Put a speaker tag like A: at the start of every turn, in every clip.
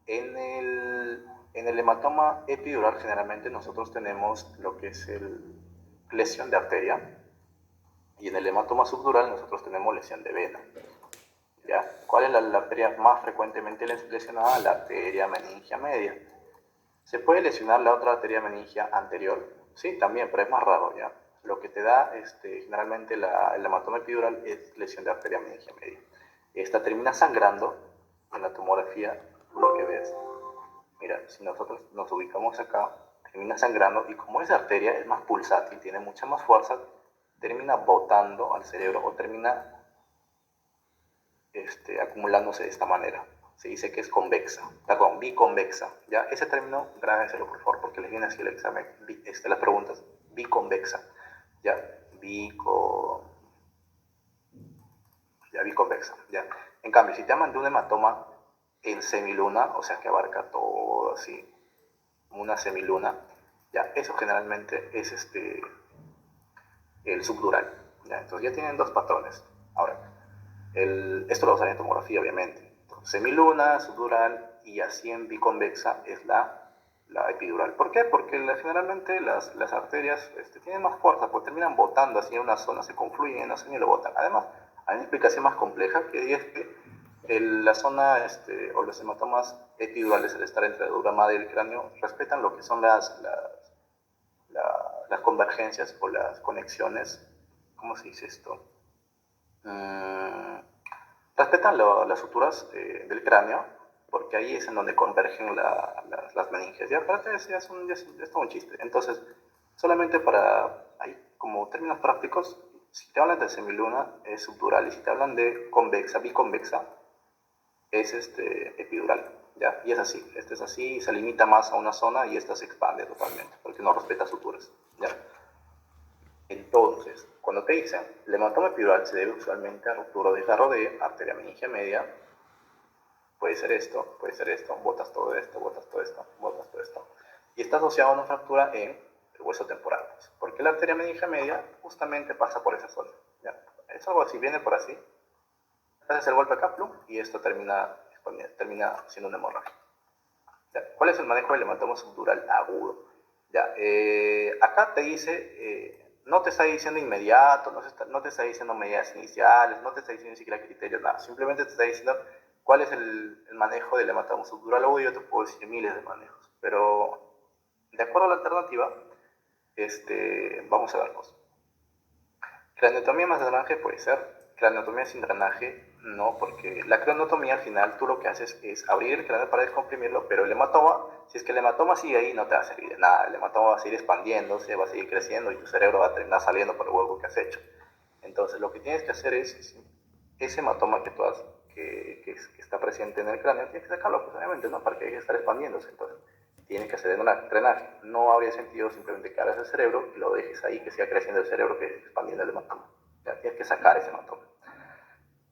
A: En el hematoma epidural generalmente nosotros tenemos lo que es lesión de arteria, y en el hematoma subdural nosotros tenemos lesión de vena. ¿Ya? ¿Cuál es la arteria más frecuentemente lesionada? La arteria meningia media. ¿Se puede lesionar la otra arteria meningia anterior? Sí, también, pero es más raro, ¿ya? Lo que te da generalmente el hematoma epidural es lesión de arteria meningia media. Esta termina sangrando en la tomografía, lo que ves. Mira, si nosotros nos ubicamos acá, termina sangrando y como esa arteria es más pulsátil, tiene mucha más fuerza, termina botando al cerebro o termina acumulándose de esta manera. Se dice que es convexa, perdón, biconvexa. ¿Ya? Ese término, grábenselo por favor, porque les viene así el examen, las preguntas, biconvexa. ¿Ya? Bico, ya biconvexa. ¿Ya? En cambio, si te llaman de un hematoma en semiluna, o sea que abarca todo así, una semiluna, ya, eso generalmente es el subdural. ¿Ya? Entonces ya tienen dos patrones. Ahora, esto lo vamos a ver en tomografía, obviamente. Entonces, semiluna, subdural y así en biconvexa es la epidural. ¿Por qué? Porque generalmente las arterias tienen más fuerza, pues terminan botando así en una zona, se confluyen en una zona y lo botan. Además, hay una explicación más compleja que es que la zona o los hematomas epidurales, al estar entre la dura madre y el cráneo, respetan lo que son las convergencias o las conexiones. ¿Cómo se dice esto? Respetan las suturas del cráneo, porque ahí es en donde convergen las meninges. Ya aparte es todo un chiste. Entonces, solamente para, ahí, como términos prácticos, si te hablan de semiluna es subdural y si te hablan de convexa, biconvexa, es epidural. ¿Ya? Y es así, este es así, se limita más a una zona y esta se expande totalmente, porque no respeta suturas. ¿Ya? Entonces, cuando te dicen el hematoma epidural se debe usualmente a ruptura o desgarro de arteria meningia media, puede ser esto, botas todo esto, botas todo esto, botas todo esto. Y está asociado a una fractura en el hueso temporal. Porque la arteria meningia media justamente pasa por esa zona. ¿Ya? Es algo así, viene por así, haces el golpe acá, plum, y esto termina siendo una hemorragia. ¿Ya? ¿Cuál es el manejo del hematoma subdural agudo? ¿Ya? Acá te dice, no te está diciendo inmediato, no te está diciendo medidas iniciales, no te está diciendo ni siquiera criterios, nada. Simplemente te está diciendo cuál es el manejo del hematoma subdural agudo. Yo te puedo decir miles de manejos, pero de acuerdo a la alternativa, vamos a verlos. Craniotomía más drenaje puede ser, craniotomía sin drenaje no, porque la craniotomía al final tú lo que haces es abrir el cráneo para descomprimirlo, pero el hematoma, si es que el hematoma sigue ahí, no te va a servir de nada. El hematoma va a seguir expandiéndose, va a seguir creciendo y tu cerebro va a terminar saliendo por el hueco que has hecho. Entonces lo que tienes que hacer es ese hematoma que está presente en el cráneo, tienes que sacarlo, pues obviamente, ¿no? Para que deje de estar expandiéndose. Entonces tienes que hacer un drenaje. No habría sentido simplemente que abras el cerebro y lo dejes ahí, que siga creciendo el cerebro, que siga expandiendo el hematoma. Ya, tienes que sacar ese hematoma.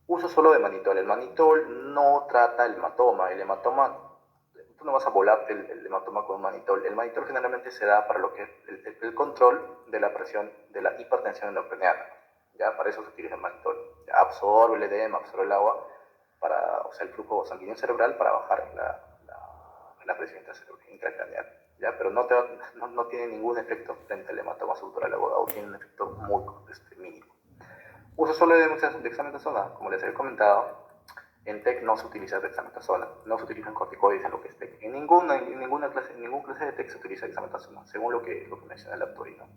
A: Uso solo de manitol. El manitol no trata el hematoma. El hematoma, tú no vas a volarte el hematoma con un manitol. El manitol generalmente se da para lo que es el control de la presión, de la hipertensión endocraniana. Ya, para eso se utiliza el manitol. Ya, absorbe el edema, absorbe el agua, o sea, el flujo sanguíneo cerebral para bajar la presión intracraneal. ¿Ya? Pero no tiene ningún efecto frente al hematoma subdural agudo, tiene un efecto muy mínimo. Uso solo de dexametasona, como les he comentado, en TEC no se utiliza dexametasona, no se utilizan corticoides en lo que es TEC. En ninguna clase de TEC se utiliza dexametasona, según lo que menciona el autor, ¿no?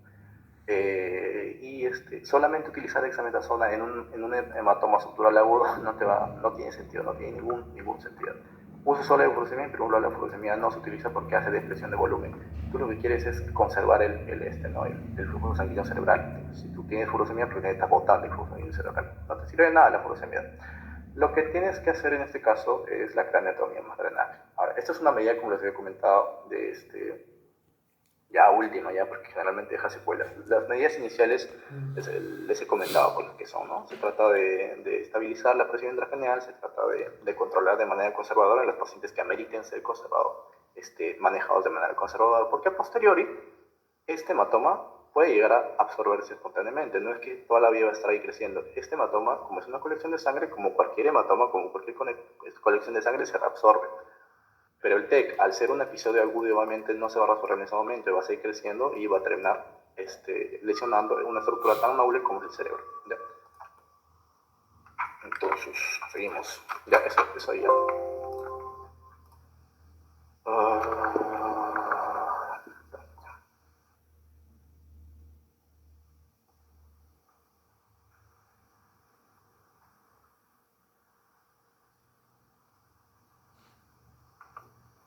A: Solamente utilizar dexametasona en un hematoma subdural agudo no tiene sentido, no tiene ningún sentido. Uso solo de furosemida, pero la furosemida no se utiliza porque hace depresión de volumen. Tú lo que quieres es conservar el flujo sanguíneo cerebral. Entonces, si tú tienes furosemida, pues necesitas botar el flujo sanguíneo cerebral. No te sirve de nada la furosemida. Lo que tienes que hacer en este caso es la craneotomía más drenaje. Ahora, esta es una medida, como les había comentado, ya última, ya porque generalmente deja secuelas. Las medidas iniciales les he comentado con las que son, ¿no? Se trata de estabilizar la presión intracraneal, se trata de controlar de manera conservadora a los pacientes que ameriten ser manejados de manera conservadora, porque a posteriori este hematoma puede llegar a absorberse espontáneamente, no es que toda la vida va a estar ahí creciendo. Este hematoma, como es una colección de sangre, como cualquier hematoma, como cualquier colección de sangre, se reabsorbe. Pero el TEC, al ser un episodio agudo, obviamente no se va a resolver en ese momento y va a seguir creciendo y va a terminar lesionando una estructura tan noble como es el cerebro. ¿Ya? Entonces, seguimos. Ya, eso ya.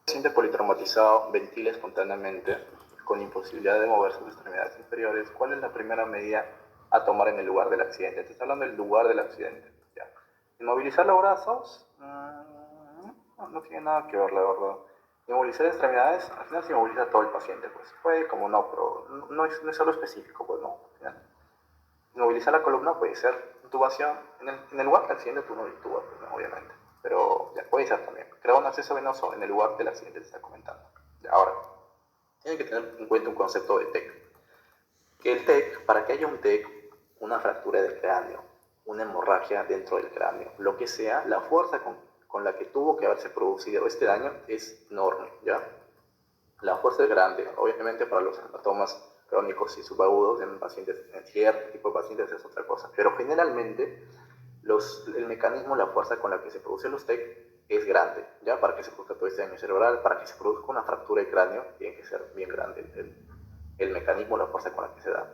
A: Paciente politraumatizado ventila espontáneamente con imposibilidad de mover sus extremidades inferiores. ¿Cuál es la primera medida a tomar en el lugar del accidente? Te estoy hablando del lugar del accidente. ¿Ya? Inmovilizar los brazos no tiene nada que ver, la verdad. Inmovilizar extremidades, al final se inmoviliza todo el paciente, pues puede como no, pero no es algo específico, pues no. ¿Ya? Inmovilizar la columna puede ser intubación, en el lugar del accidente tú no intubas, pues, no, obviamente, pero ya puede ser también. Crear un acceso venoso en el lugar del accidente que se está comentando. Ya, ahora, tienen que tener en cuenta un concepto de TEC. Que el TEC, para que haya un TEC, una fractura del cráneo, una hemorragia dentro del cráneo, lo que sea, la fuerza con la que tuvo que haberse producido este daño es enorme, ¿ya? La fuerza es grande, obviamente para los hematomas crónicos y subagudos en pacientes, en cierto tipo de pacientes es otra cosa, pero generalmente el mecanismo, la fuerza con la que se producen los TEC es grande, ¿ya? Para que se produzca todo este daño cerebral, para que se produzca una fractura de cráneo, tiene que ser bien grande el mecanismo, la fuerza con la que se da.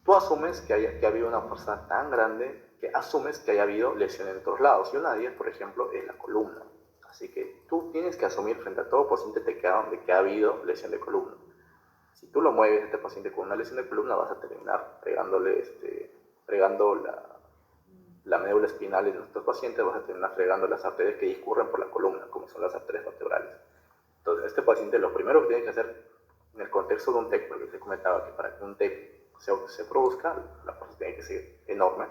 A: Tú asumes que ha habido una fuerza tan grande que asumes que haya habido lesión en otros lados, y una de ellas, por ejemplo, es la columna. Así que tú tienes que asumir frente a todo paciente de que ha habido lesión de columna. Si tú lo mueves a este paciente con una lesión de columna, vas a terminar fregando la médula espinal de nuestros pacientes, vas a terminar fregando las arterias que discurren por la columna, como son las arterias vertebrales. Entonces, este paciente lo primero que tiene que hacer en el contexto de un TEC, porque se comentaba que para que un TEC se produzca, la fuerza tiene que ser enorme,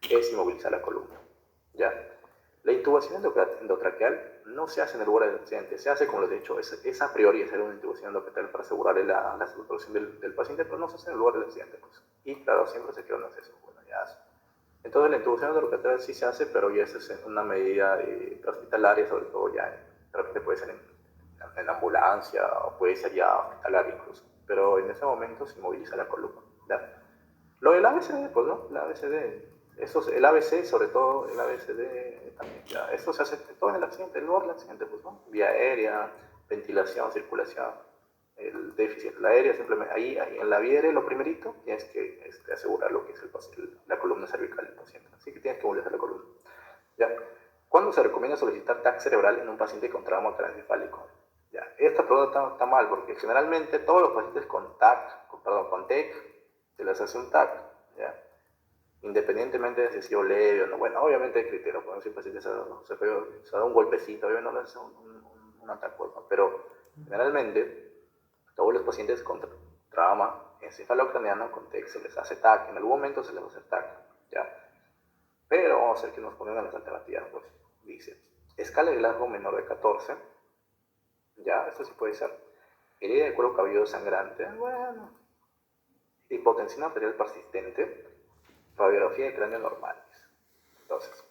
A: es inmovilizar la columna. ¿Ya? La intubación endotraqueal no se hace en el lugar del accidente, se hace, como les he dicho, es a priori hacer una intubación endotraqueal para asegurarle la circulación del paciente, pero no se hace en el lugar del accidente. Pues. Y claro, siempre se queda un acceso. Bueno, ya hace. Entonces la intubación endotraqueal sí se hace, pero ya es una medida hospitalaria, sobre todo ya de repente puede ser en ambulancia o puede ser ya hospitalaria incluso. Pero en ese momento se moviliza la columna. ¿Ya? Lo del ABCD, pues no, el ABCD, el ABC, sobre todo el ABCD también, ya, esto se hace todo en el accidente, el lugar del accidente, pues no, vía aérea, ventilación, circulación, el déficit, la aérea, simplemente ahí en la vía aérea lo primerito tienes que asegurar lo que es la columna cervical del paciente, así que tienes que movilizar la columna. ¿Ya? ¿Cuándo se recomienda solicitar TAC cerebral en un paciente con trauma craneoencefálico? Ya, esta pregunta está mal porque generalmente todos los pacientes con TEC, se les hace un TAC, ¿ya? Independientemente de si ha sido leve o no. Bueno, obviamente hay criterios, cuando si el paciente se ha dado un golpecito, obviamente no es un TAC, ¿no? Pero generalmente todos los pacientes con trauma encefalocraneano con TEC se les hace TAC, en algún momento se les va a hacer TAC, ¿ya? Pero vamos a ver que nos ponen a las alternativas, pues dice, escala de Glasgow menor de 14, ya, esto sí puede ser, herida de cuero cabelludo sangrante, bueno, hipotensión arterial persistente, radiografía de cráneo normales. Entonces,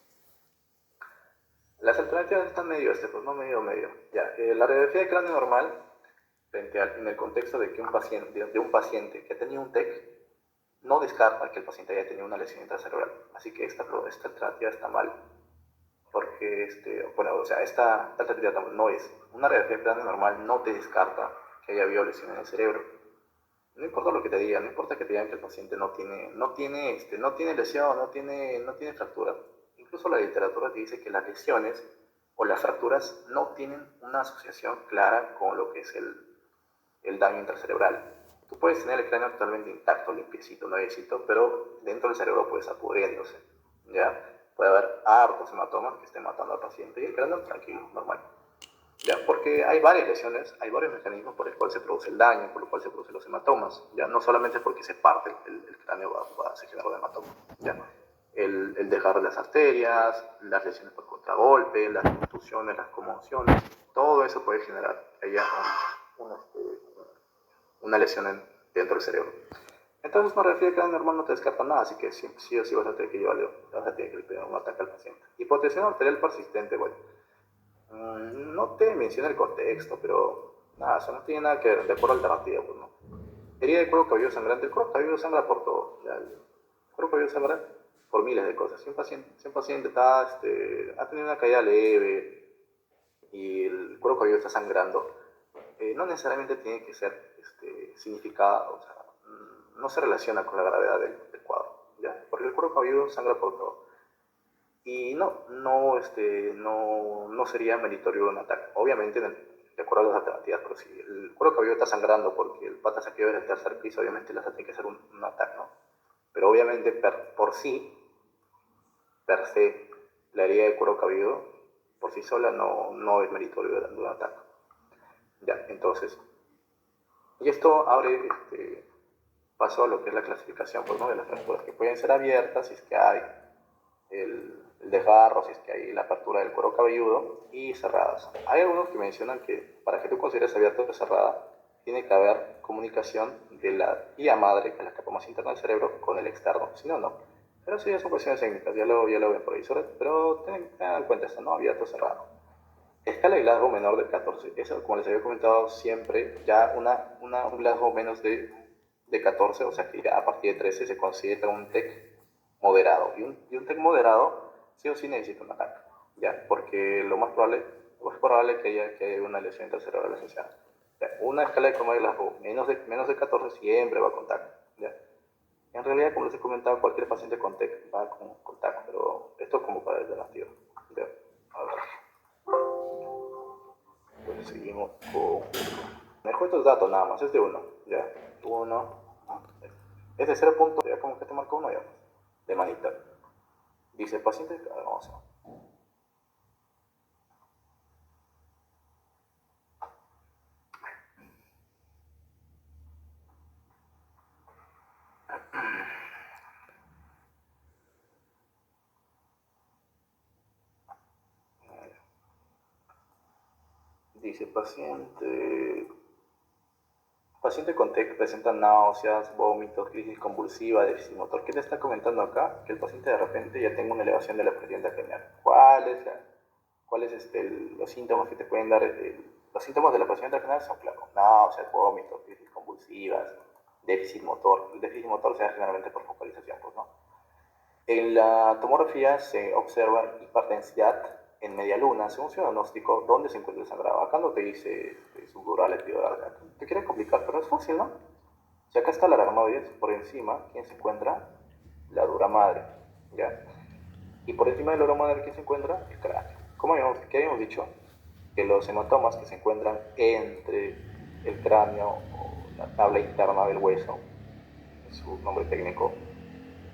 A: las alternativas están medio pues no medio. Ya, la radiografía de cráneo normal, en el contexto de que un paciente que ha tenido un TEC, no descarta que el paciente haya tenido una lesión intracerebral. Así que esta alternativa está mal. Porque, esta alternativa no es. Una radiografía de cráneo normal no te descarta que haya habido lesión en el cerebro. No importa lo que te digan, no importa que te digan que el paciente no tiene lesión, no tiene fractura. Incluso la literatura te dice que las lesiones o las fracturas no tienen una asociación clara con lo que es el daño intracerebral. Tú puedes tener el cráneo totalmente intacto, limpiecito, nuevecito, pero dentro del cerebro puede estar pudriéndose, ¿ya? Puede haber hartos hematomas que estén matando al paciente y el cráneo tranquilo, normal. ¿Ya? Porque hay varias lesiones, hay varios mecanismos por el cual se produce el daño, por el cual se producen los hematomas, ¿ya? No solamente porque se parte el cráneo se genera un hematoma, ¿ya? El dejar de las arterias, las lesiones por contragolpe, las contusiones, las conmociones, todo eso puede generar una lesión dentro del cerebro. Entonces, una radiografía de cráneo normal no te descarta nada, así que sí o sí vas a tener que llevarle, vas a tener que pedir un ataque al paciente. Hipotensión arterial persistente, bueno. No te menciona el contexto, pero nada, o sea, no tiene nada que ver, de acuerdo alternativa, pues no. Herida de cuero cabelludo sangrante, el cuero cabelludo sangra por todo, ya, el cuero cabelludo sangra por miles de cosas. Si un paciente está, ha tenido una caída leve y el cuero cabelludo está sangrando, no necesariamente tiene que ser significada, o sea, no se relaciona con la gravedad del cuadro, ¿ya? Porque el cuero cabelludo sangra por todo. Y no sería meritorio un ataque. Obviamente, de acuerdo a las alternativas, pero si el cuero cabelludo está sangrando porque el pata se quedó en el tercer piso, obviamente las tiene que hacer un ataque, ¿no? Pero obviamente, per se, la herida de cuero cabelludo, por sí sola, no es meritorio de un ataque. Ya, entonces, y esto abre paso a lo que es la clasificación, pues, ¿no? De las fracturas, que pueden ser abiertas si es que hay el desgarro, si es que hay la apertura del cuero cabelludo, y cerradas. Hay algunos que mencionan que para que tú consideres abierta o cerrada, tiene que haber comunicación de la vía madre, que es la capa más interna del cerebro, con el externo, si no, no. Pero sí, son cuestiones técnicas, ya lo ven por ahí. Pero tengan en cuenta esto, ¿no? Abierto o cerrado. Escala de Glasgow menor de 14. Eso, como les había comentado siempre, ya un Glasgow menos de 14, o sea que ya a partir de 13 se considera un TEC moderado. Y un TEC moderado sí o sí necesita un ataque, ¿ya? Porque lo más probable es que haya una lesión intracerebral asociada. Una escala de coma de Glasgow menos de 14 siempre va a contar, ¿ya? En realidad, como les he comentado, cualquier paciente con TEC va con TAC, pero esto es como para el alternativo. ¿Ya? A ver. Pues seguimos con... Me dejo estos datos nada más, es de uno, ya. Uno. Es de 0 puntos, ya como que te marcó uno ya. De manita. Dice paciente, a ver, vamos a ver. Dice paciente con TEC presenta náuseas, vómitos, crisis convulsiva, déficit motor. ¿Qué te está comentando acá? Que el paciente de repente ya tenga una elevación de la presión arterial. ¿Cuáles los síntomas que te pueden dar? Los síntomas de la presión arterial son, claro, náuseas, vómitos, crisis convulsivas, déficit motor. El déficit motor se da generalmente por focalización, pues, ¿no? En la tomografía se observa hiperdensidad en media luna, según su diagnóstico, ¿dónde se encuentra el sangrado? Acá no te dice subdural, epidural, te quiere complicar, pero es fácil, ¿no? Si acá está la aracnoides, por encima, ¿quién se encuentra? La dura madre, ¿ya? Y por encima de la dura madre, ¿quién se encuentra? El cráneo. ¿Qué habíamos dicho? Que los hematomas que se encuentran entre el cráneo o la tabla interna del hueso, es su nombre técnico,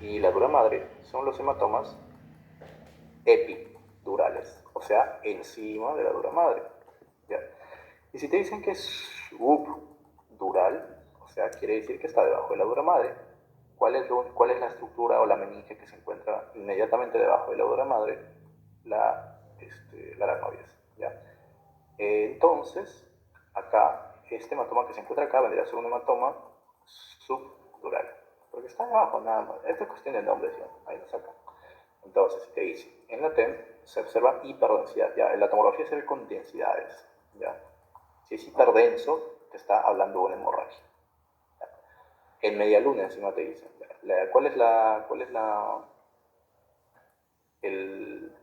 A: y la dura madre son los hematomas epidurales, o sea, encima de la dura madre. ¿Ya? Y si te dicen que es subdural, o sea, quiere decir que está debajo de la dura madre, ¿cuál es la estructura o la meninge que se encuentra inmediatamente debajo de la dura madre? La aracnoides. ¿Ya? Entonces, acá, este hematoma que se encuentra acá vendría a ser un hematoma subdural, porque está debajo nada más. Esta es cuestión de nombre, ¿sí? Ahí lo sacan. Entonces, te dice, en la TEM se observa hiperdensidad, ya, en la tomografía se ve con densidades, ya. Si es hiperdenso, te está hablando de una hemorragia. Ya. En media luna encima te dicen, ¿cuál es el,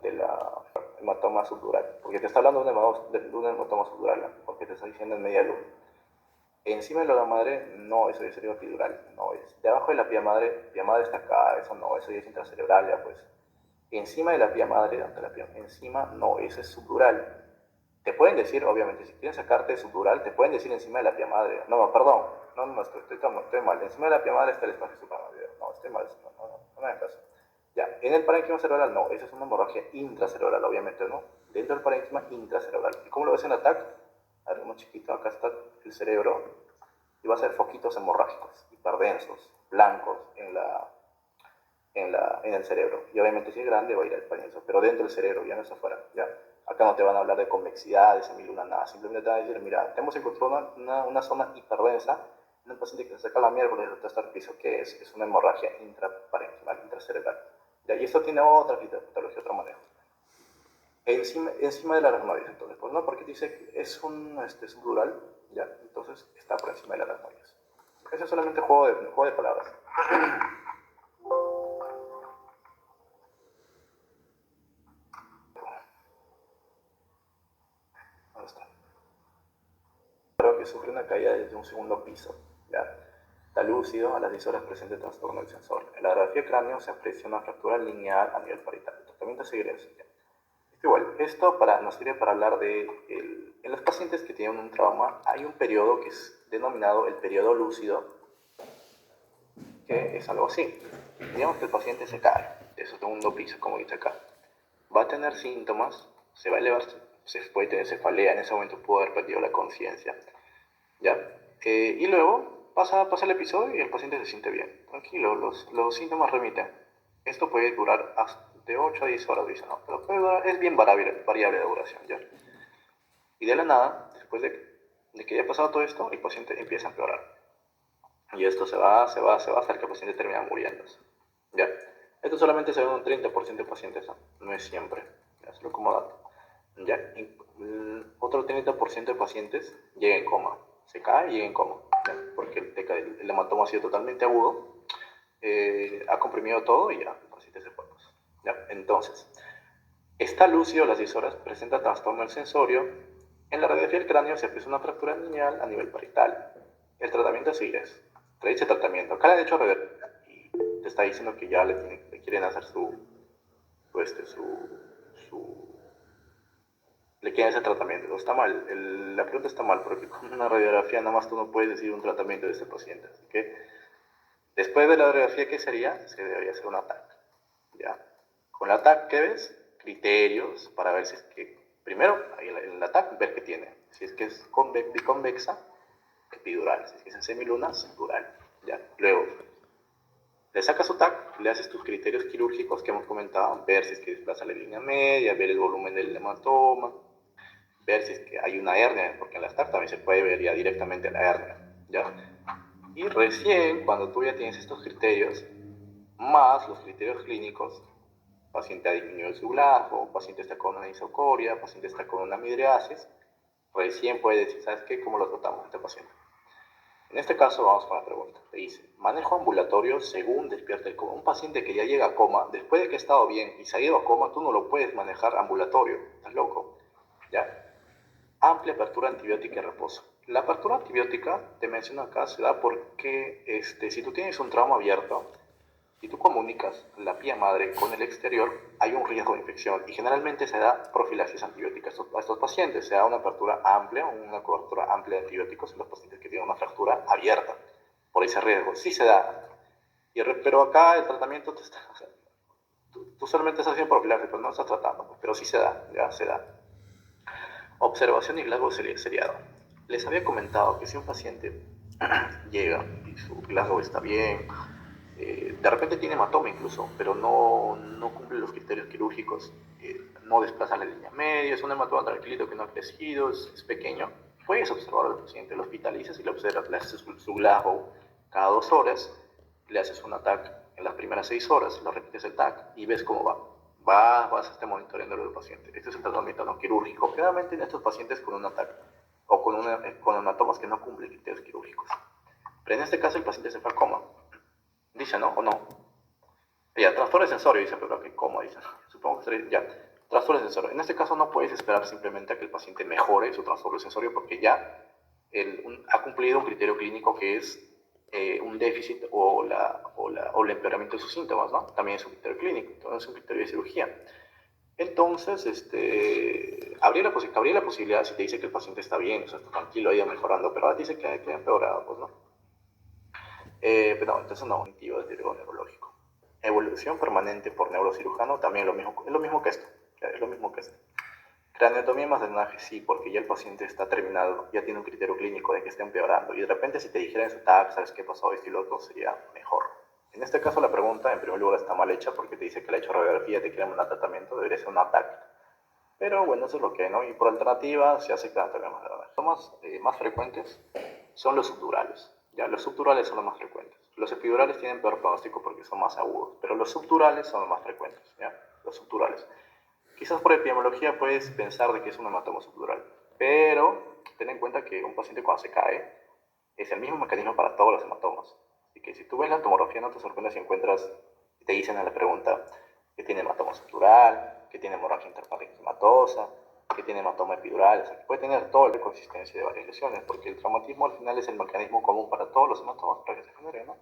A: de la hematoma subdural? Porque te está hablando de un hematoma subdural, ¿no? Porque te está diciendo en media luna. Encima de la madre, no, eso ya sería epidural, no es. Debajo de la pía madre está acá, eso no, eso ya es intracerebral, ya pues. Encima de la pía madre, encima, no, eso es subdural. Te pueden decir, obviamente, si quieren sacarte subdural, te pueden decir encima de la pía madre. No, perdón, estoy mal. Encima de la pía madre está el espacio suprarrenal. No, estoy mal, no me hagas caso. Ya, en el parénquima cerebral, no, esa es una hemorragia intracerebral, obviamente, ¿no? Dentro del parénquima intracerebral. ¿Y cómo lo ves en la TAC? A ver, muy chiquito, acá está el cerebro, y va a ser foquitos hemorrágicos, hiperdensos, blancos en el cerebro. Y obviamente si es grande va a ir al pañuelo, pero dentro del cerebro, ya no está afuera. ¿Ya? Acá no te van a hablar de convexidad, de semiluna, nada. Simplemente te van a decir, mira, hemos encontrado una zona hiperdensa en un paciente que se saca la miércoles y está al piso. ¿Qué es? Es una hemorragia intraparenquimal, intracerebral. ¿Ya? Y esto tiene otra patología, otro manejo. Encima de la aracnoides, entonces, pues no, porque dice que es un subdural, ya, entonces está por encima de la aracnoides. Ese es solamente juego de palabras. ¿Dónde está? Creo que sufre una caída desde un segundo piso, ya. Está lúcido, a las 10 horas presente trastorno del sensor. En la radiografía de cráneo se aprecia una fractura lineal a nivel parietal. El tratamiento seguiría así. Igual, esto nos sirve para hablar en los pacientes que tienen un trauma, hay un periodo que es denominado el periodo lúcido, que es algo así. Digamos que el paciente se cae de su segundo piso, como dice acá. Va a tener síntomas, se va a elevar, se puede tener cefalea, en ese momento pudo haber perdido la conciencia, ¿ya? Y luego pasa el episodio y el paciente se siente bien, tranquilo, los síntomas remiten. Esto puede durar hasta de 8 a 10 horas, dicen, ¿no? Pero es bien variable la duración, ¿ya? Y de la nada, después de que haya pasado todo esto, el paciente empieza a empeorar. Y esto se va hasta que el paciente termina muriéndose, ¿ya? Esto solamente se ve en un 30% de pacientes, no es siempre, ¿ya? Es lo como dato, ¿ya? Otro 30% de pacientes llega en coma, se cae y llega en coma, ¿ya? Porque el hematoma ha sido totalmente agudo, ha comprimido todo y ya, el paciente se fue, ¿ya? Entonces, está lúcido a las 10 horas, presenta trastorno del sensorio. En la radiografía del cráneo se aprecia una fractura lineal a nivel parietal. El tratamiento sigue es, dice tratamiento. Acá le han hecho radiografía y te está diciendo que ya le quieren hacer le quieren hacer tratamiento. Está mal, la pregunta está mal, porque con una radiografía nada más tú no puedes decir un tratamiento de este paciente. Así que después de la radiografía, ¿qué sería? Se debería hacer un ataque, ¿ya? Con el ataque, ¿qué ves? Criterios para ver si es que, primero, el ataque, ver qué tiene. Si es que es biconvexa, epidural. Si es que es en semiluna, subdural, ¿ya? Luego, le sacas su TAC, le haces tus criterios quirúrgicos que hemos comentado, ver si es que desplaza la línea media, ver el volumen del hematoma, ver si es que hay una hernia, porque en las TAC también se puede ver ya directamente la hernia, ¿ya? Y recién, cuando tú ya tienes estos criterios, más los criterios clínicos, paciente ha disminuido su glajo, paciente está con una isocoria, paciente está con una midriasis, recién puede decir, ¿sabes qué? ¿Cómo lo tratamos a este paciente? En este caso vamos con la pregunta. Te dice, manejo ambulatorio según despierta el coma. Un paciente que ya llega a coma, después de que ha estado bien y se ha ido a coma, tú no lo puedes manejar ambulatorio. ¿Estás loco? ¿Ya? Amplia apertura antibiótica y reposo. La apertura antibiótica, te menciono acá, se da porque si tú tienes un trauma abierto, si tú comunicas la vía madre con el exterior, hay un riesgo de infección y generalmente se da profilaxis antibiótica a estos pacientes. Se da una apertura amplia, una cobertura amplia de antibióticos en los pacientes que tienen una fractura abierta por ese riesgo. Sí se da. Pero acá el tratamiento o sea, tú solamente estás haciendo profilaxis, pero no estás tratando. Pero sí se da, ya se da. Observación y Glasgow seriado. Les había comentado que si un paciente llega y su Glasgow está bien, de repente tiene hematoma incluso, pero no cumple los criterios quirúrgicos, no desplaza la línea media, es un hematoma tranquilito que no ha crecido, es pequeño, puedes observar al paciente, lo hospitalizas y le observas, le haces su Glasgow cada 2 horas, le haces un TAC en las primeras 6 horas, lo repites el TAC y ves cómo va. Vas a estar monitoreando al paciente. Este es el tratamiento no quirúrgico, generalmente en estos pacientes con un TAC o con hematomas que no cumplen criterios quirúrgicos. Pero en este caso el paciente se fue a coma. Dice, ¿no? ¿O no? Ya, trastorno sensorio, dice, pero que coma, dice. Supongo que sería, ya, trastorno sensorio. En este caso no puedes esperar simplemente a que el paciente mejore su trastorno sensorio porque ya ha cumplido un criterio clínico que es un déficit o el empeoramiento de sus síntomas, ¿no? También es un criterio clínico, entonces es un criterio de cirugía. Entonces, habría la posibilidad, si te dice que el paciente está bien, o sea, está tranquilo, ha ido mejorando, pero ahora dice que ha empeorado, pues, ¿no? Pero no, entonces no, cognitivo de riesgo neurológico. Evolución permanente por neurocirujano, también es lo mismo que esto, es lo mismo que esto. Craneotomía más drenaje, sí, porque ya el paciente está terminado, ya tiene un criterio clínico de que está empeorando, y de repente si te dijeran en su TAC, ¿sabes qué pasó? Esto y lo otro, sería mejor. En este caso la pregunta, en primer lugar, está mal hecha, porque te dice que le ha hecho radiografía, te quieren mandar tratamiento, debería ser un TAC. Pero bueno, eso es lo que hay, ¿no? Y por alternativa, se hace craneotomía más drenaje. Los más frecuentes son los subdurales, ¿ya? Los subdurales son los más frecuentes. Los epidurales tienen peor pronóstico porque son más agudos, pero los subdurales son los más frecuentes, ¿ya? Los subdurales. Quizás por epidemiología puedes pensar de que es un hematoma subdural, pero ten en cuenta que un paciente cuando se cae es el mismo mecanismo para todos los hematomas. Así que si tú ves la tomografía no te sorprendas si encuentras, te dicen en la pregunta que tiene hematoma subdural, que tiene hemorragia interparenquimatosa, que tiene hematoma epidural, o sea, que puede tener toda la consistencia de varias lesiones, porque el traumatismo al final es el mecanismo común para todos los hematomas para que se genere, ¿no?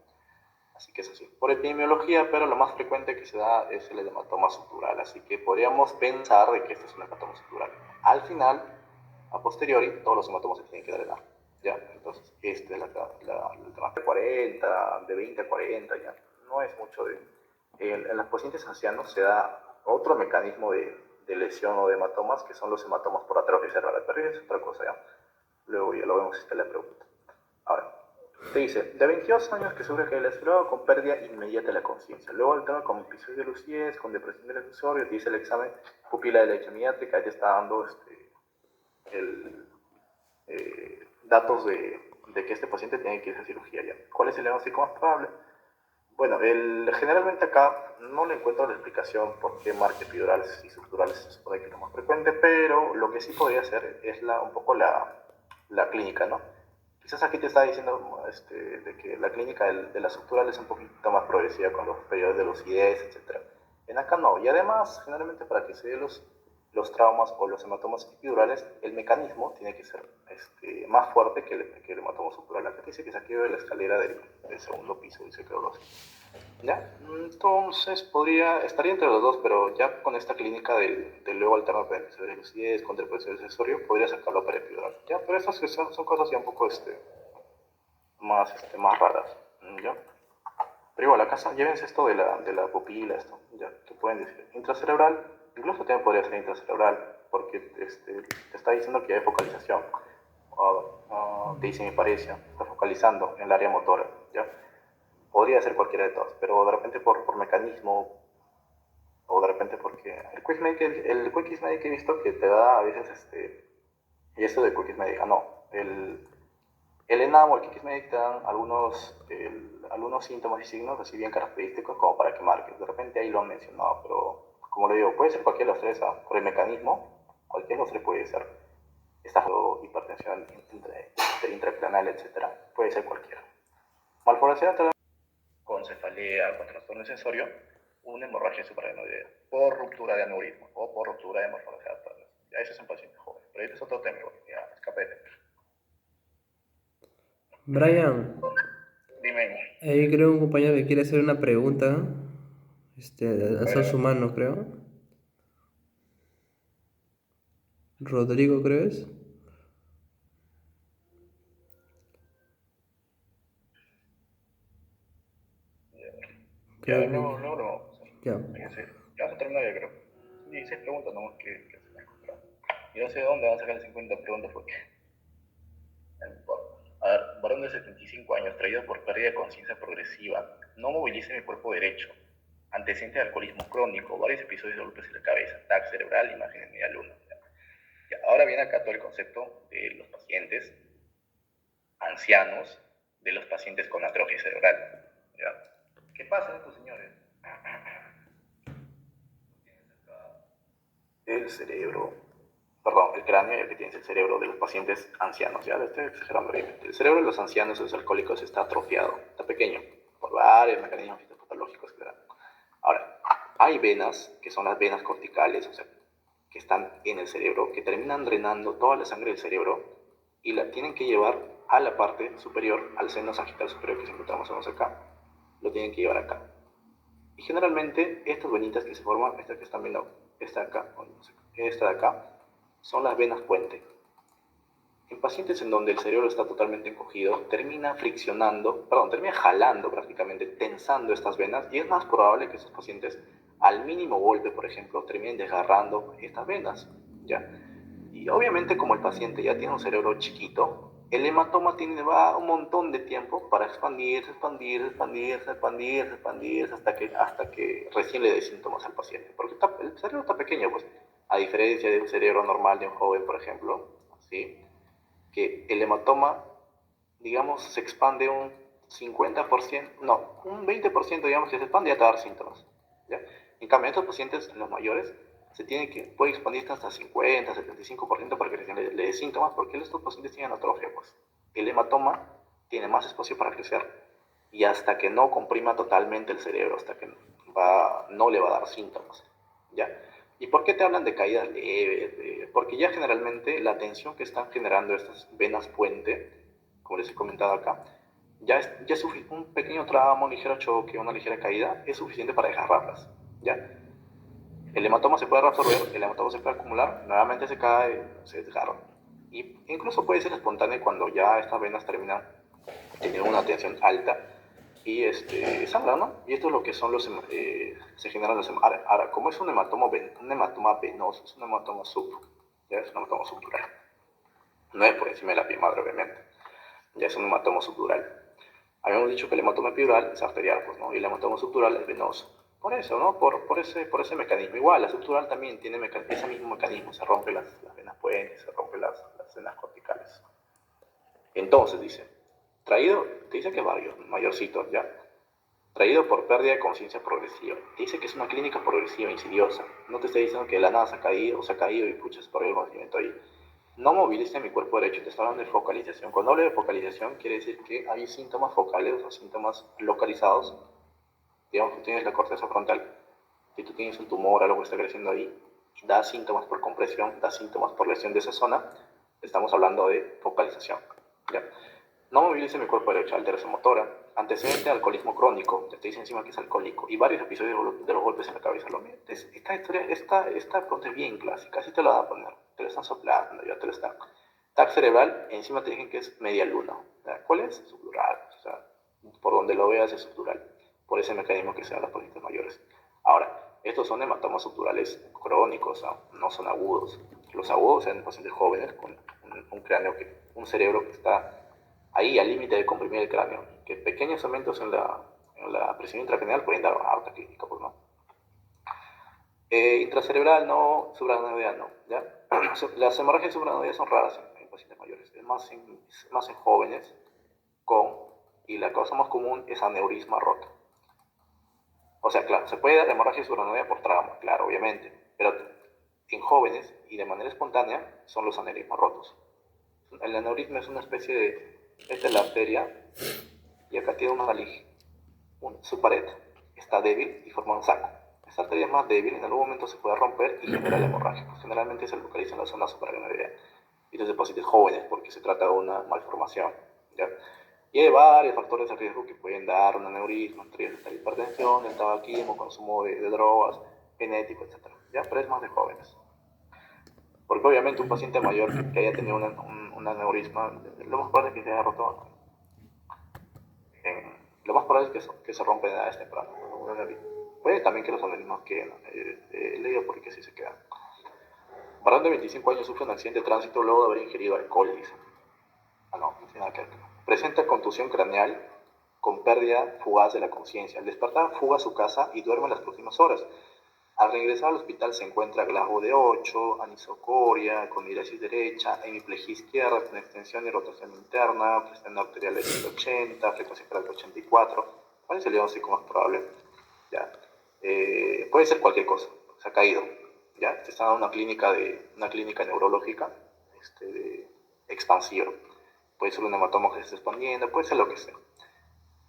A: Así que es así. Por epidemiología, pero lo más frecuente que se da es el hematoma subdural. Así que podríamos pensar de que este es un hematoma subdural. Al final, a posteriori, todos los hematomas se tienen que drenar. ¿Ya? Entonces, esta es el tema de 40, de 20 a 40, ya. No es mucho de... En los pacientes ancianos se da otro mecanismo de lesión o de hematomas, que son los hematomas por atrofia cerebral. Pero es otra cosa, ¿ya? Luego ya lo vemos si te la pregunta. Ahora, te dice, de 22 años que sufre caída cerebral con pérdida inmediata de la conciencia. Luego el tema con episodios de lucidez, con depresión del accesorio, te dice el examen pupila de leche mediátrica, ahí te está dando datos de que este paciente tiene que irse a cirugía ya. ¿Cuál es el diagnóstico más probable? Bueno, generalmente acá no le encuentro la explicación por qué marca epidurales y subdurales se supone que es lo más frecuente, pero lo que sí podría ser es un poco la clínica, ¿no? Quizás aquí te está diciendo de que la clínica de la subdural es un poquito más progresiva con los periodos de lucidez, etc. En acá no, y además, generalmente para que se den los traumas o los hematomas epidurales, el mecanismo tiene que ser más fuerte que el hematoma subdural. Acá dice que se activa la escalera del segundo piso, dice que lo ¿ya? Entonces estaría entre los dos, pero ya con esta clínica del luego alterno para episodios de lucidez, contra episodios de accesorio, podría sacarlo para epidural, ¿ya? Pero estas son cosas ya un poco más raras, ¿ya? Pero igual, acá llévense esto de la pupila, esto, ya, que pueden decir. Intracerebral, incluso también podría ser intracerebral, porque te está diciendo que hay focalización. Te dice mi parecia, está focalizando en el área motora, ¿ya? Podría ser cualquiera de todas, pero de repente por mecanismo, o de repente porque el Quick que he visto que te da a veces, y esto de Quick no, el ENAM o el Quick te dan algunos síntomas y signos así bien característicos como para que marques. De repente ahí lo han mencionado, pero como le digo, puede ser cualquiera de los tres, por el mecanismo, cualquiera de los tres puede ser. Esta hipertensión intracranial, etc. Puede ser cualquiera. Malformación con cefalea, con trastorno sensorio, una hemorragia suprarrenal por ruptura de aneurisma o por ruptura de morfología adaptada. Ya eso es un paciente joven, pero este es otro tema, ya escape de tema.
B: Brian,
A: Dime.
B: ahí creo un compañero que quiere hacer una pregunta. Son humanos, creo. Rodrigo, ¿crees?
A: Ya,
B: Creo
A: luego
B: que...
A: lo vamos a hacer.
B: Ya.
A: Ya se terminó, ya creo. 16 preguntas nomás que se me han encontrado. Y no sé de dónde van a sacar las 50 preguntas porque a ver, varón de 75 años, traído por pérdida de conciencia progresiva, no moviliza mi cuerpo derecho, antecedente de alcoholismo crónico, varios episodios de golpes en la cabeza, TAC cerebral, imagen en media luna. Ahora viene acá todo el concepto de los pacientes ancianos, de los pacientes con atrofia cerebral. ¿Ya? ¿Qué pasa estos señores? El cerebro, perdón, el cráneo, ya que tienes el cerebro de los pacientes ancianos, ya lo estoy exagerando bien. El cerebro de los ancianos, los alcohólicos, está atrofiado, está pequeño, por varios mecanismos fisiopatológicos, claro. Ahora, hay venas, que son las venas corticales, o sea, que están en el cerebro, que terminan drenando toda la sangre del cerebro y la tienen que llevar a la parte superior, al seno sagital superior que encontramos acá. Lo tienen que llevar acá. Y generalmente estas venitas que se forman, esta que están viendo, esta de acá, esta de acá, son las venas puente. En pacientes en donde el cerebro está totalmente encogido, termina jalando prácticamente, tensando estas venas, y es más probable que esos pacientes, al mínimo golpe, por ejemplo, terminen desgarrando estas venas, ¿ya? Y obviamente como el paciente ya tiene un cerebro chiquito, el hematoma va un montón de tiempo para expandirse hasta que recién le dé síntomas al paciente. Porque el cerebro está pequeño, pues, a diferencia de un cerebro normal de un joven, por ejemplo, ¿sí? Que el hematoma, digamos, se expande un 50%, no, un 20%, digamos, que se expande y ya te va a dar síntomas, ¿ya? En cambio, estos pacientes, los mayores, puede expandirse hasta 50, 75% para que recién le dé síntomas, porque estos pacientes tienen atrofia, pues. El hematoma tiene más espacio para crecer y hasta que no comprima totalmente el cerebro, hasta que no le va a dar síntomas, ¿ya? ¿Y por qué te hablan de caídas leves? Porque ya generalmente la tensión que están generando estas venas puente, como les he comentado acá, ya es un pequeño tramo, un ligero choque, una ligera caída, es suficiente para desgarrarlas, ¿ya? El hematoma se puede reabsorber, el hematoma se puede acumular, nuevamente se cae, se desgarra. Y incluso puede ser espontáneo cuando ya estas venas terminan teniendo una tensión alta y sangran, ¿no? Y esto es lo que son se generan los ahora, como es un hematoma venoso, es un hematoma ya es un hematoma subdural. No es por encima de la piel madre, obviamente. Ya es un hematoma subdural. Habíamos dicho que el hematoma epidural es arterial, pues, ¿no? Y el hematoma subdural es venoso. Por eso, ¿no? Por ese mecanismo. Igual, la subdural también tiene ese mismo mecanismo. Se rompen las venas puentes, se rompen las venas corticales. Entonces, te dice que varios, mayorcitos, ¿ya? Traído por pérdida de conciencia progresiva. Te dice que es una clínica progresiva, insidiosa. No te está diciendo que de la nada se ha caído y pucha, se perdió el conocimiento ahí. No movilice mi cuerpo derecho, te está hablando de focalización. Cuando hablo de focalización, quiere decir que hay síntomas focales o síntomas localizados. Digamos que tienes la corteza frontal, si tú tienes un tumor, algo que está creciendo ahí, da síntomas por compresión, da síntomas por lesión de esa zona, estamos hablando de focalización, ¿ya? No movilice mi cuerpo derecho, alteración motora, antecedente de alcoholismo crónico, te dice encima que es alcohólico, y varios episodios de los golpes en la cabeza. Esta pregunta es bien clásica, así te lo van a poner, te lo están soplando, ya te lo están. TAC cerebral, encima te dicen que es media luna. ¿Cuál es? Subdural, o sea, por donde lo veas es subdural, por ese mecanismo que se da en los pacientes mayores. Ahora, estos son hematomas subdurales crónicos, no son agudos. Los agudos en pacientes jóvenes con un cerebro que está ahí al límite de comprimir el cráneo, que pequeños aumentos en la presión intracraneal pueden dar una alta clínica, pues no. Intracerebral no, suprarrenal no, ¿ya? Las hemorragias suprarrenales son raras en pacientes mayores, es más en jóvenes y la causa más común es aneurisma roto. O sea, claro, se puede dar hemorragia suprarrenal por trauma, claro, obviamente, pero en jóvenes y de manera espontánea son los aneurismas rotos. El aneurisma es una especie esta es la arteria, y acá tiene su pared está débil y forma un saco. Esta arteria es más débil, en algún momento se puede romper y generar la hemorragia. Pues generalmente se localiza en la zona suprarrenal y desde pacientes jóvenes porque se trata de una malformación, ¿ya? Y hay varios factores de riesgo que pueden dar un aneurisma, entre ellos la hipertensión, el tabaquismo, consumo de drogas, genético, etc. ¿Ya? Pero es más de jóvenes. Porque obviamente un paciente mayor que haya tenido un aneurisma, lo más probable es que se haya roto lo más probable es que se rompen en edades tempranas. Puede también que los organismos queden. He leído por qué sí se quedan. Varón de 25 años sufre un accidente de tránsito luego de haber ingerido alcohol, dice. No tiene nada que ver. Presenta contusión craneal con pérdida fugaz de la conciencia. Al despertar, fuga a su casa y duerme en las próximas horas. Al regresar al hospital se encuentra Glasgow de 8, anisocoria, con mirasis derecha, hemiplegia izquierda, con extensión y rotación interna, presión arterial de 180, frecuencia cardíaca 84. ¿Cuál es el diagnóstico más probable? ¿Ya? Puede ser cualquier cosa, se ha caído. ¿Ya? Te está dando una clínica neurológica de expansiva. Puede ser un hematoma que se está expandiendo, puede ser lo que sea.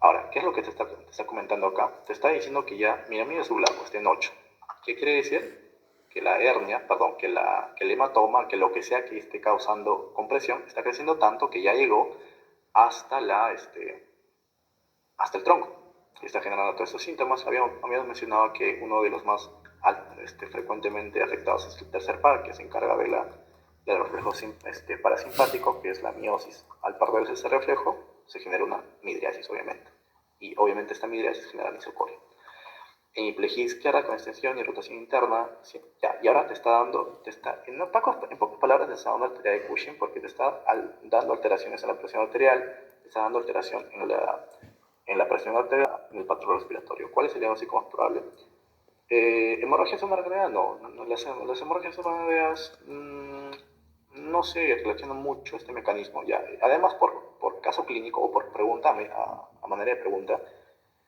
A: Ahora, ¿qué es lo que te está comentando acá? Te está diciendo que ya, mira su blanco, está en 8. ¿Qué quiere decir? Que la hernia, perdón, que el hematoma, que lo que sea que esté causando compresión, está creciendo tanto que ya llegó hasta hasta el tronco. Y está generando todos estos síntomas. Habíamos mencionado que uno de los más frecuentemente afectados es el tercer par, que se encarga del reflejo parasimpático, que es la miosis. Al perderse ese reflejo, se genera una midriasis, obviamente. Y obviamente esta midriasis genera anisocoria. Hemiplegia izquierda con extensión y rotación interna. Sí, ya, y ahora en pocas palabras, te está dando arteria de Cushing porque te está dando alteraciones en la presión arterial, te está dando alteración en la presión arterial, en el patrón respiratorio. ¿Cuál es el diagnóstico más probable? ¿Hemorragia suprarrenal? No, las hemorragias suprarrenales no se relacionan mucho este mecanismo. Ya. Además, por caso clínico o por pregunta, a manera de pregunta,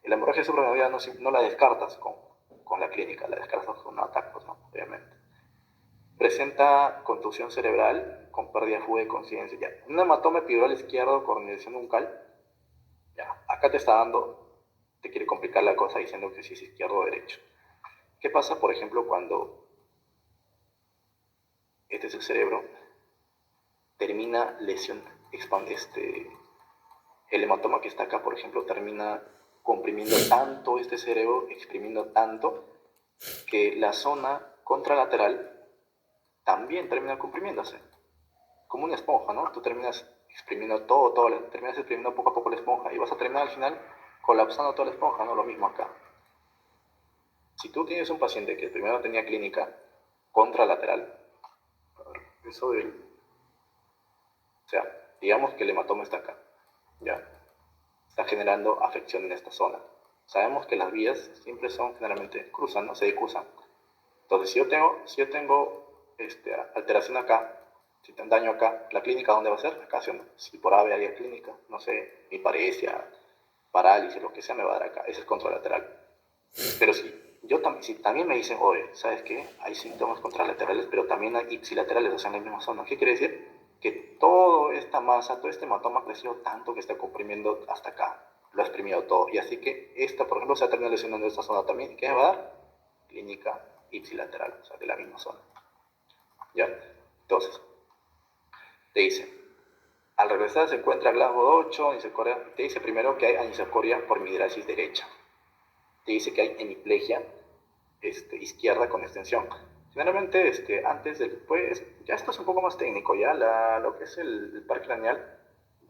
A: la hemorragia suprarrenal no la descartas con la clínica, la descartas con un ataque, pues, ¿no? Obviamente. presenta contusión cerebral con pérdida fuga de conciencia. Ya. Un hematoma epidural izquierdo con lesión uncal. Ya. Acá te está dando, te quiere complicar la cosa diciendo que si es izquierdo o derecho. ¿Qué pasa, por ejemplo, cuando este es el cerebro, termina lesión, el hematoma que está acá, por ejemplo, termina comprimiendo tanto este cerebro, exprimiendo tanto, que la zona contralateral también termina comprimiéndose, como una esponja, ¿no? Tú terminas exprimiendo terminas exprimiendo poco a poco la esponja y vas a terminar al final colapsando toda la esponja, ¿no? Lo mismo acá. Si tú tienes un paciente que primero tenía clínica contralateral, eso del, o sea, digamos que el hematoma está acá, ¿ya? Está generando afección en esta zona. Sabemos que las vías siempre son generalmente cruzan, ¿no? Se cruzan. Entonces, si yo tengo alteración acá, si tengo daño acá, ¿la clínica dónde va a ser? Acá, ¿sí o no? Si por AVE hay clínica, no sé, hiparesia, parálisis, lo que sea, me va a dar acá. Ese es contralateral. Pero si también me dicen, oye, ¿sabes qué? Hay síntomas contralaterales, pero también hay ipsilaterales, o sea, en la misma zona. ¿Qué quiere decir? Que toda esta masa, todo este hematoma ha crecido tanto que está comprimiendo hasta acá. Lo ha exprimido todo. Y así que esta, por ejemplo, se ha terminado lesionando esta zona también. ¿Qué me va a dar? Clínica ipsilateral, o sea, de la misma zona. ¿Ya? Entonces, te dice, al regresar se encuentra Glasgow 8, anisocoria. Te dice primero que hay anisocoria por midrasis derecha. Te dice que hay hemiplegia izquierda con extensión. Generalmente, antes del, pues, ya esto es un poco más técnico, ya lo que es el par craneal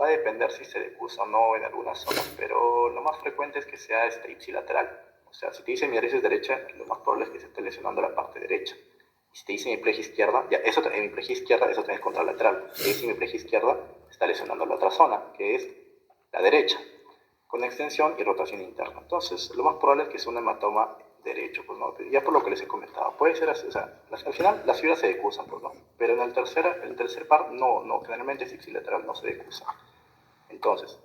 A: va a depender si se decusa o no en algunas zonas, pero lo más frecuente es que sea ipsilateral. O sea, si te dice midrasis derecha, lo más probable es que se esté lesionando la parte derecha. Y si te dice hemiplegia izquierda, ya eso, hemiplegia izquierda, eso también es contralateral. Si te dice hemiplegia izquierda, está lesionando la otra zona, que es la derecha, con extensión y rotación interna. Entonces, lo más probable es que sea un hematoma derecho, pues no, ya por lo que les he comentado. Puede ser así, o sea, al final las fibras se decusan, pues no, pero en el tercer par no, generalmente es ipsilateral, no se decusa. Entonces,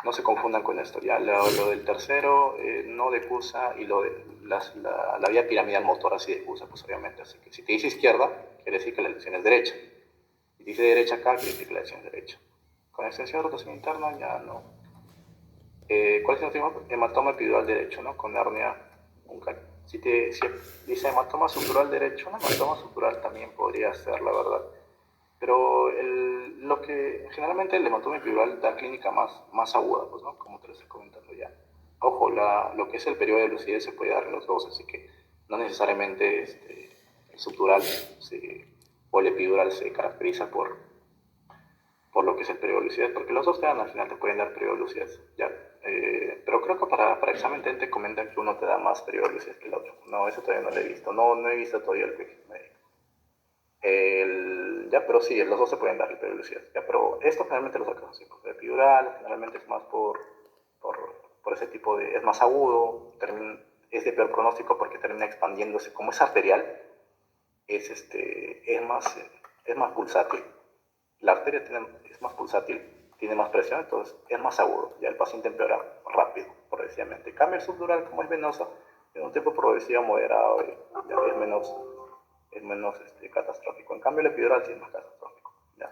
A: no se confundan con esto, ya lo del tercero no decusa y lo de la vía piramidal motora sí decusa, pues obviamente. Así que si te dice izquierda, quiere decir que la lesión es derecha. Si te dice derecha acá, quiere decir que la lesión es derecha. Con extensión de rotación interna ya no. ¿Cuál es el último? Hematoma epidural derecho, ¿no? Con hernia uncal. Si dice hematoma subdural derecho, un hematoma subdural también podría ser, la verdad. Pero lo que generalmente el hematoma epidural da clínica más aguda, pues, ¿no? Como te lo estoy comentando ya. Ojo, lo que es el periodo de lucidez se puede dar en los dos, así que no necesariamente el subdural o el epidural se caracteriza por lo que es el periodo de lucidez, porque los dos te dan, al final te pueden dar periodo de lucidez, ¿ya? Pero creo que para examen te comentan que uno te da más periodo de lucidez que el otro. No, eso todavía no lo he visto. No he visto todavía el perfil médico. Ya, pero sí, los dos se pueden dar el periodo de lucidez. Ya, pero esto generalmente lo sacamos así, porque el epidural generalmente es más por ese tipo de... es más agudo, es de peor pronóstico porque termina expandiéndose. Como es arterial, es más pulsátil. La arteria es más pulsátil, tiene más presión, entonces es más agudo. Ya el paciente empeora rápido, progresivamente. En cambio, el subdural, como es venoso, tiene un tiempo progresivo moderado y ya es menos catastrófico. En cambio, el epidural sí es más catastrófico. Ya.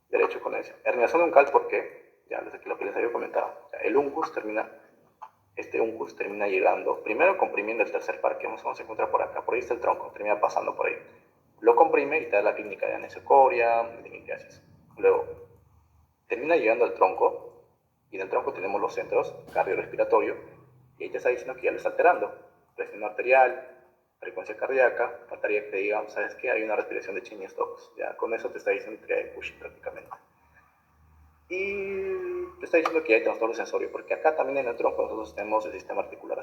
A: Derecho con eso. Herniación uncal, ¿por qué? Ya, desde lo que les había comentado. Ya, el uncus termina llegando, primero comprimiendo el tercer par, que vamos a encontrar por acá, por ahí está el tronco, termina pasando por ahí. Lo comprime y te da la clínica de anisocoria, de limitriasis. Luego, termina llegando al tronco, y en el tronco tenemos los centros cardiorrespiratorio, y ahí te está diciendo que ya lo está alterando. Presión arterial, frecuencia cardíaca, faltaría que te diga, ¿sabes qué? Hay una respiración de Cheyne-Stokes. Ya con eso te está diciendo que hay Cushing prácticamente. Y te está diciendo que hay trastorno sensorio, porque acá también en el tronco nosotros tenemos el sistema articular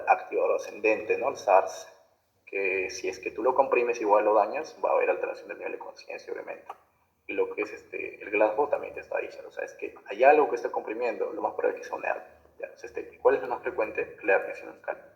A: activador ascendente, ¿no? El SARS, que si es que tú lo comprimes igual lo dañas, va a haber alteración del nivel de conciencia, obviamente. Y lo que es el Glasgow también te está diciendo, o sea, es que hay algo que está comprimiendo, lo más probable es que sea un hernia. ¿Ya? ¿Cuál es lo más frecuente? La hernia sinuscal.